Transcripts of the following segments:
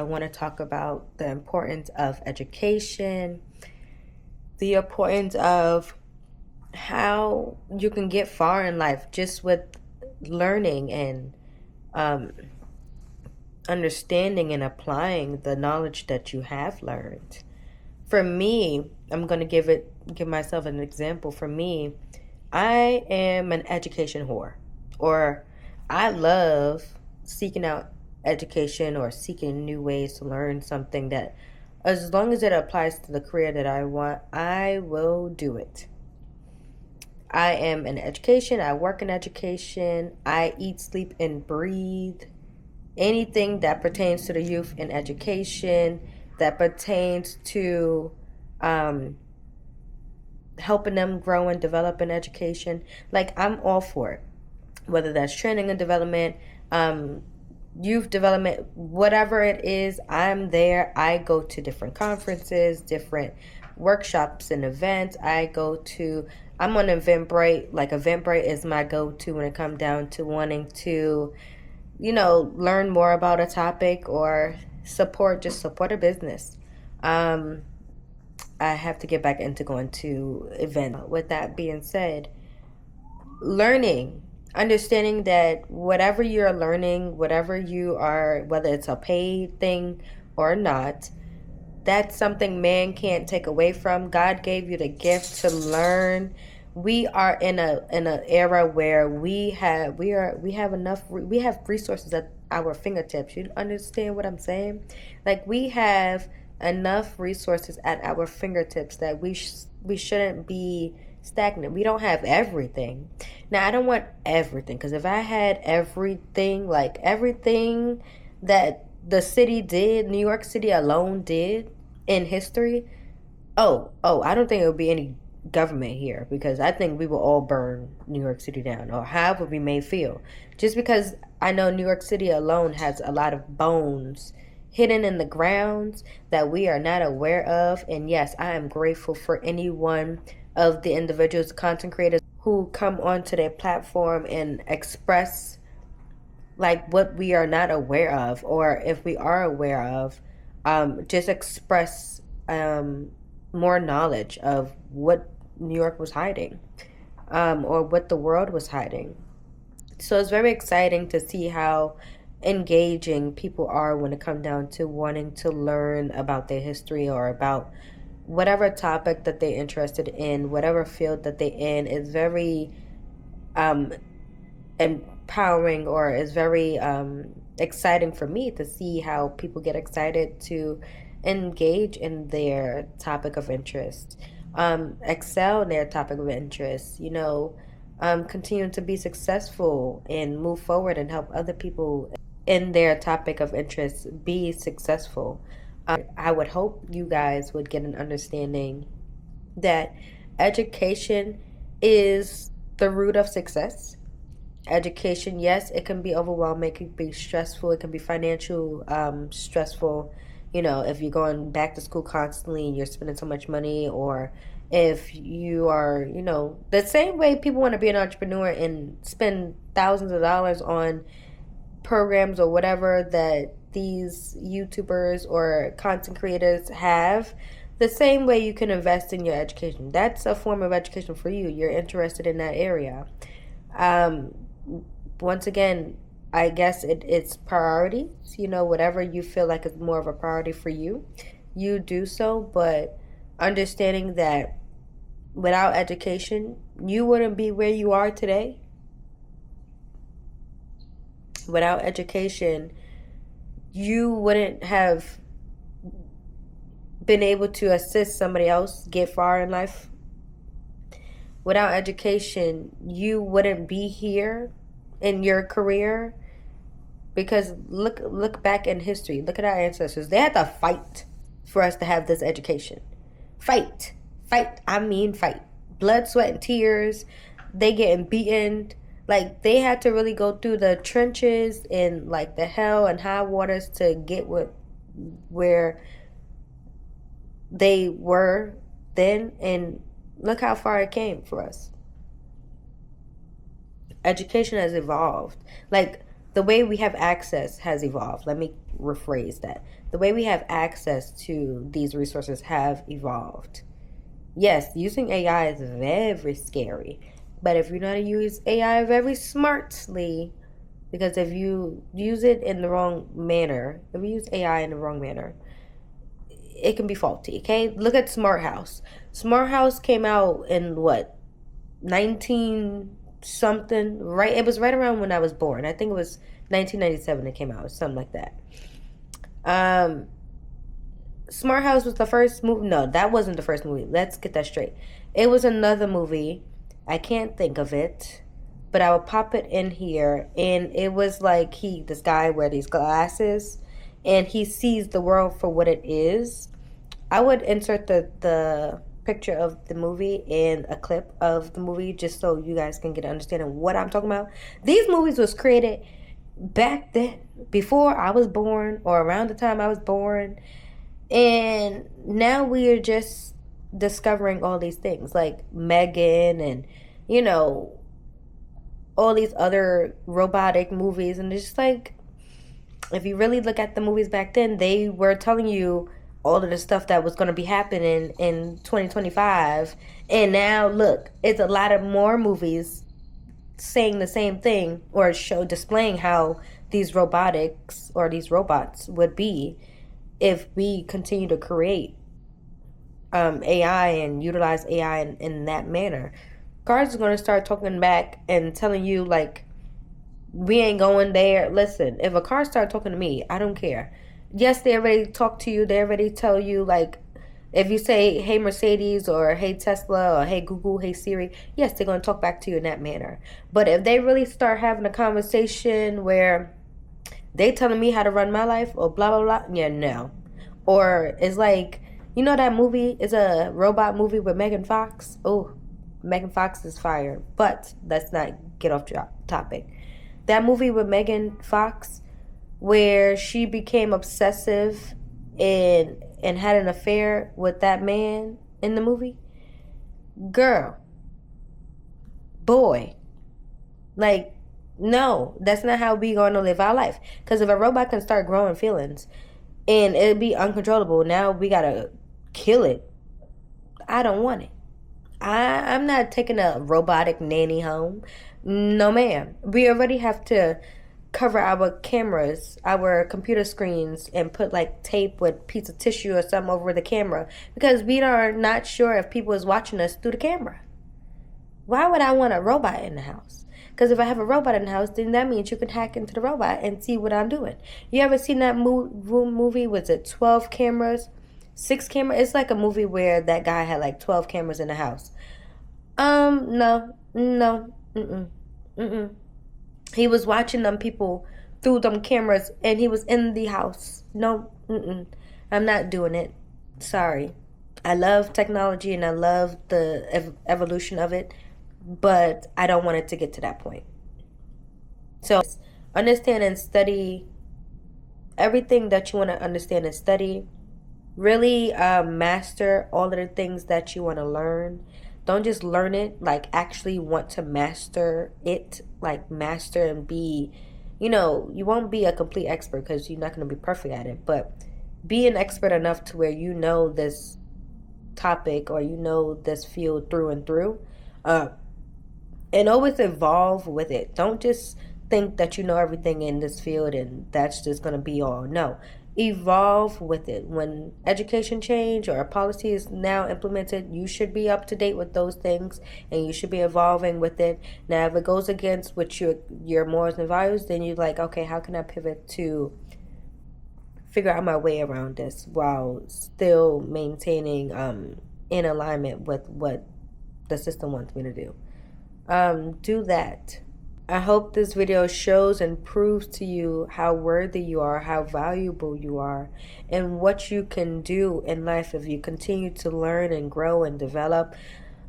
I want to talk about the importance of education, the importance of how you can get far in life just with learning and um, understanding and applying the knowledge that you have learned. For me, I'm going to give myself an example. For me, I am an education whore, or I love seeking out education or seeking new ways to learn something that, as long as it applies to the career that I want, I will do it. I am in education, I work in education, I eat, sleep, and breathe anything that pertains to the youth in education, that pertains to um, helping them grow and develop in education. Like, I'm all for it, whether that's training and development, um, youth development, whatever it is, I'm there. I go to different conferences, different workshops and events. I'm on Eventbrite. Like, Eventbrite is my go to when it comes down to wanting to, learn more about a topic or support a business. Um, I have to get back into going to events. With that being said, learning, understanding that whatever you're learning, whatever you are, whether it's a paid thing or not, that's something man can't take away from. God gave you the gift to learn. We are in a era where we have resources at our fingertips. You understand what I'm saying? Like, we have enough resources at our fingertips that we shouldn't be stagnant. We don't have everything. Now, I don't want everything, because if I had everything, like everything that the city did, New York City alone did in history, I don't think it would be any government here, because I think we will all burn New York City down, or however we may feel. Just because I know New York City alone has a lot of bones hidden in the grounds that we are not aware of. And yes, I am grateful for any one of the individuals, content creators who come onto their platform and express like what we are not aware of, or if we are aware of, just express more knowledge of what New York was hiding, or what the world was hiding. So it's very exciting to see how engaging people are when it comes down to wanting to learn about their history, or about whatever topic that they're interested in, whatever field that they're in. Is very um, empowering, or is very exciting for me to see how people get excited to engage in their topic of interest, excel in their topic of interest, continue to be successful and move forward and help other people in their topic of interest be successful. I would hope you guys would get an understanding that education is the root of success. Education, yes, it can be overwhelming, it can be stressful, it can be financial stressful. If you're going back to school constantly and you're spending so much money, or if you are, the same way people want to be an entrepreneur and spend thousands of dollars on programs or whatever that these YouTubers or content creators have, the same way you can invest in your education. That's a form of education for you. You're interested in that area. Um, Once again, I guess it's priorities. Whatever you feel like is more of a priority for you, you do so. But understanding that without education, you wouldn't be where you are today. Without education, you wouldn't have been able to assist somebody else get far in life. Without education, you wouldn't be here in your career, because look back in history. Look at our ancestors. They had to fight for us to have this education. Fight. Fight. I mean fight. Blood, sweat, and tears. They getting beaten. Like, they had to really go through the trenches and like the hell and high waters to get where they were then, and look how far it came for us. Education has evolved. Like, the way we have access has evolved. Let me rephrase that. the way we have access to these resources have evolved. Yes, using AI is very scary, but if you know how to use AI very smartly, because if you use it in the wrong manner, if you use AI in the wrong manner, it can be faulty. Okay, look at Smart House. Smart House came out in what, 19 something, right? It was right around when I was born. I think it was 1997 it came out, something like that. Um, Smart House was the first movie. No, that wasn't the first movie. Let's get that straight. It was another movie. I can't think of it, but I will pop it in here. And it was like this guy wear these glasses, and he sees the world for what it is. I would insert the picture of the movie and a clip of the movie just so you guys can get an understanding of what I'm talking about. These movies was created back then, before I was born or around the time I was born. And now we are just discovering all these things like Megan and, you know, all these other robotic movies. And it's just like, if you really look at the movies back then, they were telling you all of the stuff that was going to be happening in 2025. And now look, it's a lot of more movies saying the same thing or displaying how these robotics or these robots would be if we continue to create AI and utilize AI in that manner. Cars are going to start talking back and telling you, like, we ain't going there. Listen, if a car start talking to me, I don't care. Yes, they already talk to you. They already tell you, like, if you say, hey, Mercedes, or hey, Tesla, or hey, Google, hey, Siri, yes, they're going to talk back to you in that manner. But if they really start having a conversation where they telling me how to run my life or blah, blah, blah, yeah, no. Or it's like, you know that movie is a robot movie with Megan Fox? Oh, Megan Fox is fire. But let's not get off topic. That movie with Megan Fox where she became obsessive and had an affair with that man in the movie. Girl, boy, like, no, that's not how we going to live our life. Because if a robot can start growing feelings and it'll be uncontrollable, now we gotta kill it. I don't want it. I'm not taking a robotic nanny home. No, ma'am. We already have to cover our cameras, our computer screens, and put like tape with piece of tissue or something over the camera because we are not sure if people is watching us through the camera. Why would I want a robot in the house? Because if I have a robot in the house, then that means you can hack into the robot and see what I'm doing. You ever seen that movie? Was it 12 cameras? 6 cameras? It's like a movie where that guy had like 12 cameras in the house. No. Mm-mm. He was watching them people through them cameras and he was in the house. No, I'm not doing it. Sorry. I love technology and I love the evolution of it, but I don't want it to get to that point. So understand and study everything that you want to understand and study. Really master all of the things that you want to learn. Don't just learn it, like actually want to master it, like master and be, you won't be a complete expert because you're not going to be perfect at it, but be an expert enough to where you know this topic or you know this field through and through. And always evolve with it. Don't just think that you know everything in this field and that's just going to be all. No. Evolve with it. When education change or a policy is now implemented, you should be up to date with those things and you should be evolving with it. Now, if it goes against what your morals and values, then you're like, okay, how can I pivot to figure out my way around this while still maintaining in alignment with what the system wants me to do. Do that. I hope this video shows and proves to you how worthy you are, how valuable you are, and what you can do in life if you continue to learn and grow and develop.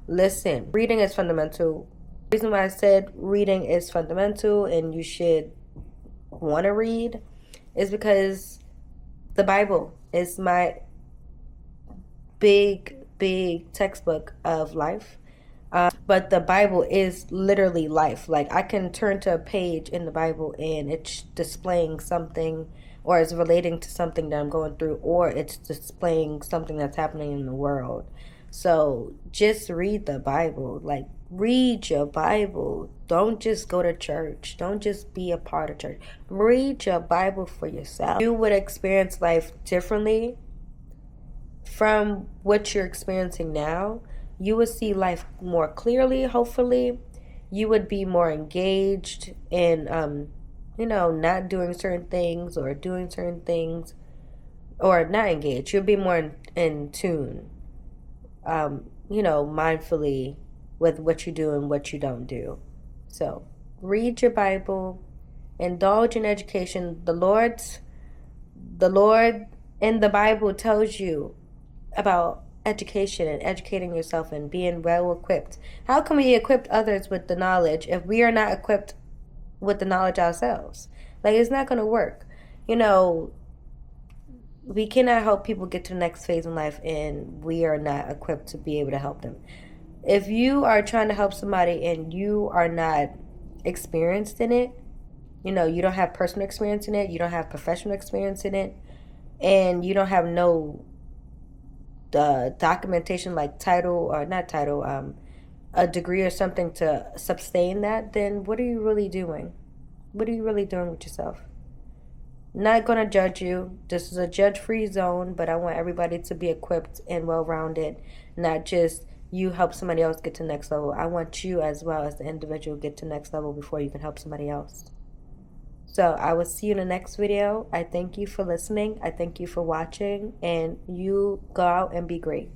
Listen, reading is fundamental. The reason why I said reading is fundamental and you should want to read is because the Bible is my big textbook of life. But the Bible is literally life. Like I can turn to a page in the Bible and it's displaying something or it's relating to something that I'm going through, or it's displaying something that's happening in the world. So just read the Bible. Like, read your Bible. Don't just go to church. Don't just be a part of church. Read your Bible for yourself. You would experience life differently from what you're experiencing now. You would see life more clearly, hopefully. You would be more engaged in, not doing certain things or doing certain things, or not engaged. You'll be more in tune, mindfully with what you do and what you don't do. So read your Bible, indulge in education. The Lord in the Bible tells you about education and educating yourself and being well equipped. How can we equip others with the knowledge if we are not equipped with the knowledge ourselves? Like, it's not going to work. We cannot help people get to the next phase in life and we are not equipped to be able to help them. If you are trying to help somebody and you are not experienced in it, you don't have personal experience in it, you don't have professional experience in it, and you don't have no documentation like title, or not title, a degree or something to sustain that, then what are you really doing? What are you really doing with yourself? Not going to judge you. This is a judge-free zone, but I want everybody to be equipped and well-rounded, not just you help somebody else get to the next level. I want you as well as the individual get to the next level before you can help somebody else. So I will see you in the next video. I thank you for listening. I thank you for watching, and you go out and be great.